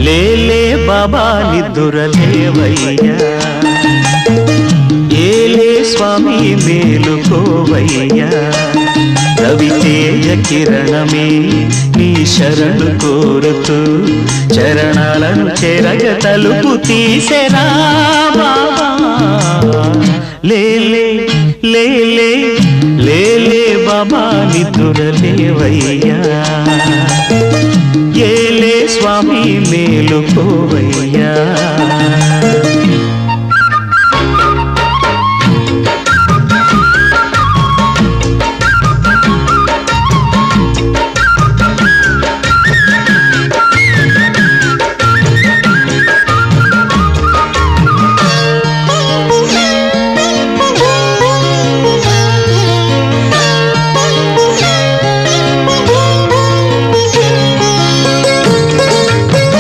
లేలే బాబా నిద్దురలేవయ్యా, ఏలే స్వామి మేలుకోవయ్యా, రవితేజ కిరణమే నీ శరణు కోరుతూ చరణాలను చెరగ తలుపు తీసెరా బాబా. లేలే లేలే లేలే బాబా నిద్దురలేవయ్యా, ఏలే స్వామి మేలుకోవయ్యా.